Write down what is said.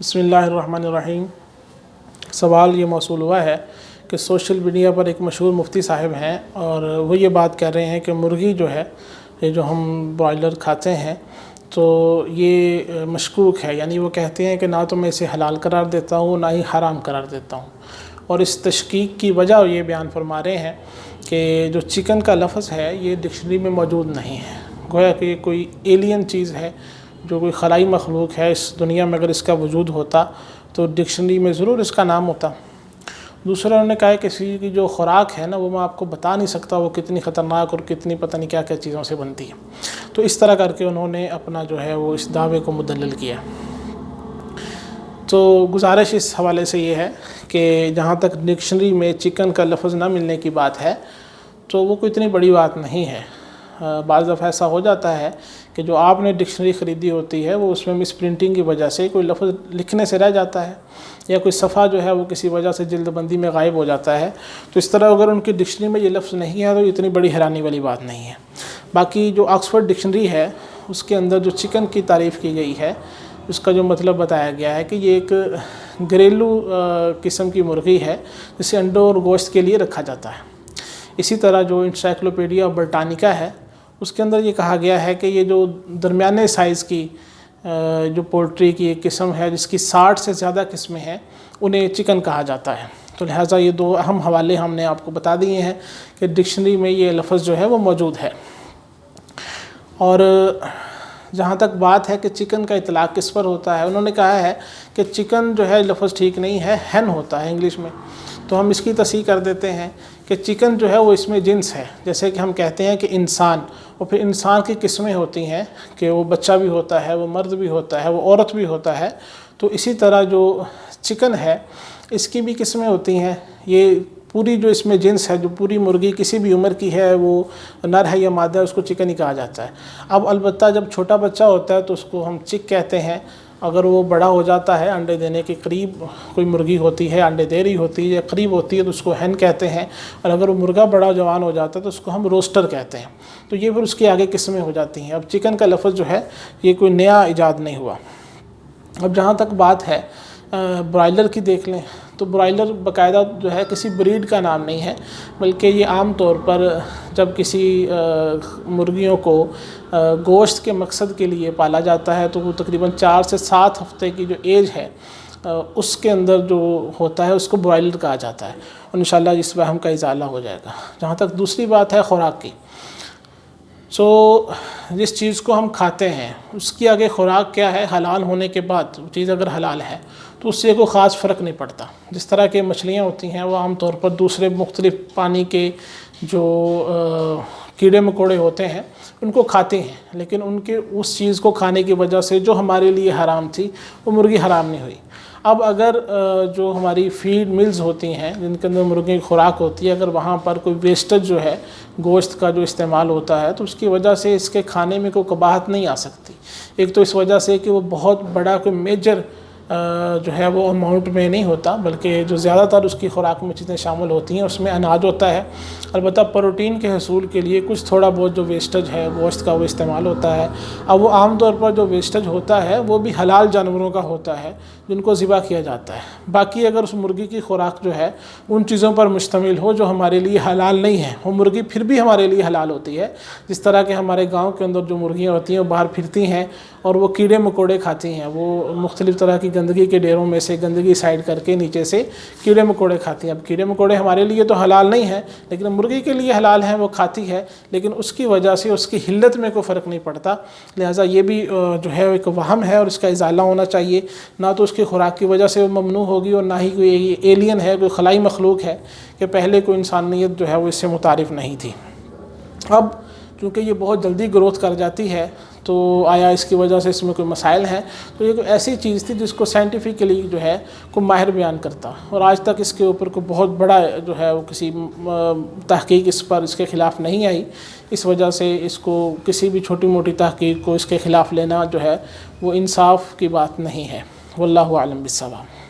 بسم اللہ الرحمن الرحیم۔ سوال یہ موصول ہوا ہے کہ سوشل میڈیا پر ایک مشہور مفتی صاحب ہیں اور وہ یہ بات کر رہے ہیں کہ مرغی جو ہے، یہ جو ہم برائلر کھاتے ہیں تو یہ مشکوک ہے، یعنی وہ کہتے ہیں کہ نہ تو میں اسے حلال قرار دیتا ہوں نہ ہی حرام قرار دیتا ہوں، اور اس تشکیک کی وجہ یہ بیان فرما رہے ہیں کہ جو چکن کا لفظ ہے یہ ڈکشنری میں موجود نہیں ہے، گویا کہ یہ کوئی ایلین چیز ہے، جو کوئی خلائی مخلوق ہے۔ اس دنیا میں اگر اس کا وجود ہوتا تو ڈکشنری میں ضرور اس کا نام ہوتا۔ دوسرا انہوں نے کہا کہ کسی کی جو خوراک ہے نا وہ میں آپ کو بتا نہیں سکتا وہ کتنی خطرناک اور کتنی پتہ نہیں کیا کیا چیزوں سے بنتی ہے، تو اس طرح کر کے انہوں نے اپنا جو ہے وہ اس دعوے کو مدلل کیا۔ تو گزارش اس حوالے سے یہ ہے کہ جہاں تک ڈکشنری میں چکن کا لفظ نہ ملنے کی بات ہے تو وہ کوئی اتنی بڑی بات نہیں ہے۔ بعض دفعہ ایسا ہو جاتا ہے کہ جو آپ نے ڈکشنری خریدی ہوتی ہے وہ اس میں مس پرنٹنگ کی وجہ سے کوئی لفظ لکھنے سے رہ جاتا ہے، یا کوئی صفحہ جو ہے وہ کسی وجہ سے جلد بندی میں غائب ہو جاتا ہے، تو اس طرح اگر ان کی ڈکشنری میں یہ لفظ نہیں ہے تو اتنی بڑی حیرانی والی بات نہیں ہے۔ باقی جو آکسفورڈ ڈکشنری ہے اس کے اندر جو چکن کی تعریف کی گئی ہے اس کا جو مطلب بتایا گیا ہے کہ یہ ایک گھریلو قسم کی مرغی ہے جسے انڈوں اور گوشت کے لیے رکھا جاتا ہے۔ اسی طرح جو انسائکلوپیڈیا برٹانیکا ہے اس کے اندر یہ کہا گیا ہے کہ یہ جو درمیانے سائز کی جو پولٹری کی ایک قسم ہے جس کی 60 سے زیادہ قسمیں ہیں انہیں چکن کہا جاتا ہے۔ تو لہٰذا یہ دو اہم حوالے ہم نے آپ کو بتا دیے ہیں کہ ڈکشنری میں یہ لفظ جو ہے وہ موجود ہے۔ اور جہاں تک بات ہے کہ چکن کا اطلاق کس پر ہوتا ہے، انہوں نے کہا ہے کہ چکن جو ہے لفظ ٹھیک نہیں ہے، ہین ہوتا ہے انگلش میں، تو ہم اس کی تصحیح کر دیتے ہیں کہ چکن جو ہے وہ اس میں جنس ہے، جیسے کہ ہم کہتے ہیں کہ انسان، اور پھر انسان کی قسمیں ہوتی ہیں کہ وہ بچہ بھی ہوتا ہے، وہ مرد بھی ہوتا ہے، وہ عورت بھی ہوتا ہے، تو اسی طرح جو چکن ہے اس کی بھی قسمیں ہوتی ہیں۔ یہ پوری جو اس میں جنس ہے، جو پوری مرغی کسی بھی عمر کی ہے، وہ نر ہے یا مادہ ہے، اس کو چکن ہی کہا جاتا ہے۔ اب البتہ جب چھوٹا بچہ ہوتا ہے تو اس کو ہم چک کہتے ہیں، اگر وہ بڑا ہو جاتا ہے انڈے دینے کے قریب کوئی مرغی ہوتی ہے، انڈے دے رہی ہوتی ہے یا قریب ہوتی ہے تو اس کو ہین کہتے ہیں، اور اگر وہ مرغا بڑا جوان ہو جاتا ہے تو اس کو ہم روسٹر کہتے ہیں۔ تو یہ پھر اس کے آگے قسمیں ہو جاتی ہیں۔ اب چکن کا لفظ جو ہے یہ کوئی نیا ایجاد نہیں ہوا۔ اب جہاں تک بات ہے برائلر کی دیکھ لیں تو برائلر باقاعدہ جو ہے کسی بریڈ کا نام نہیں ہے، بلکہ یہ عام طور پر جب کسی مرغیوں کو گوشت کے مقصد کے لیے پالا جاتا ہے تو وہ تقریباً 4 سے 7 ہفتے کی جو ایج ہے اس کے اندر جو ہوتا ہے اس کو برائلر کہا جاتا ہے، اور انشاءاللہ اس وہم کا ازالہ ہو جائے گا۔ جہاں تک دوسری بات ہے خوراک کی، سو جس چیز کو ہم کھاتے ہیں اس کی آگے خوراک کیا ہے، حلال ہونے کے بعد وہ چیز اگر حلال ہے تو اس سے کوئی خاص فرق نہیں پڑتا۔ جس طرح کے مچھلیاں ہوتی ہیں وہ عام طور پر دوسرے مختلف پانی کے جو کیڑے مکوڑے ہوتے ہیں ان کو کھاتے ہیں، لیکن ان کے اس چیز کو کھانے کی وجہ سے جو ہمارے لیے حرام تھی وہ مرغی حرام نہیں ہوئی۔ اب اگر جو ہماری فیڈ ملز ہوتی ہیں جن کے اندر مرغی کی خوراک ہوتی ہے، اگر وہاں پر کوئی ویسٹیج جو ہے گوشت کا جو استعمال ہوتا ہے تو اس کی وجہ سے اس کے کھانے میں کوئی قباحت نہیں آ سکتی۔ ایک تو اس وجہ سے کہ وہ بہت بڑا کوئی میجر جو ہے وہ اماؤنٹ میں نہیں ہوتا، بلکہ جو زیادہ تر اس کی خوراک میں چیزیں شامل ہوتی ہیں اس میں اناج ہوتا ہے، البتہ پروٹین کے حصول کے لیے کچھ تھوڑا بہت جو ویسٹیج ہے گوشت کا وہ استعمال ہوتا ہے۔ اب وہ عام طور پر جو ویسٹیج ہوتا ہے وہ بھی حلال جانوروں کا ہوتا ہے جن کو ذبح کیا جاتا ہے۔ باقی اگر اس مرغی کی خوراک جو ہے ان چیزوں پر مشتمل ہو جو ہمارے لیے حلال نہیں ہیں، وہ مرغی پھر بھی ہمارے لیے حلال ہوتی ہے۔ جس طرح کہ ہمارے گاؤں کے اندر جو مرغیاں ہوتی ہیں وہ باہر پھرتی ہیں اور وہ کیڑے مکوڑے کھاتی ہیں، وہ مختلف طرح کی گندگی کے ڈیروں میں سے گندگی سائڈ کر کے نیچے سے کیڑے مکوڑے کھاتی ہیں۔ اب کیڑے مکوڑے ہمارے لیے تو حلال نہیں ہیں لیکن مرغی کے لیے حلال ہیں، وہ کھاتی ہے، لیکن اس کی وجہ سے اس کی حلت میں کوئی فرق نہیں پڑتا۔ لہٰذا یہ بھی جو ہے ایک وہم ہے اور اس کا ازالہ ہونا چاہیے۔ نہ تو اس کی خوراک کی وجہ سے وہ ممنوع ہوگی اور نہ ہی کوئی ایلین ہے، کوئی خلائی مخلوق ہے کہ پہلے کوئی انسانیت جو ہے وہ اس سے متعارف نہیں تھی۔ اب چونکہ یہ بہت جلدی گروتھ کر جاتی ہے تو آیا اس کی وجہ سے اس میں کوئی مسائل ہیں، تو یہ کوئی ایسی چیز تھی جس کو سائنٹیفکلی جو ہے کوئی ماہر بیان کرتا، اور آج تک اس کے اوپر کوئی بہت بڑا جو ہے وہ کسی تحقیق اس پر اس کے خلاف نہیں آئی۔ اس وجہ سے اس کو کسی بھی چھوٹی موٹی تحقیق کو اس کے خلاف لینا جو ہے وہ انصاف کی بات نہیں ہے۔ واللہ اعلم بالصواب۔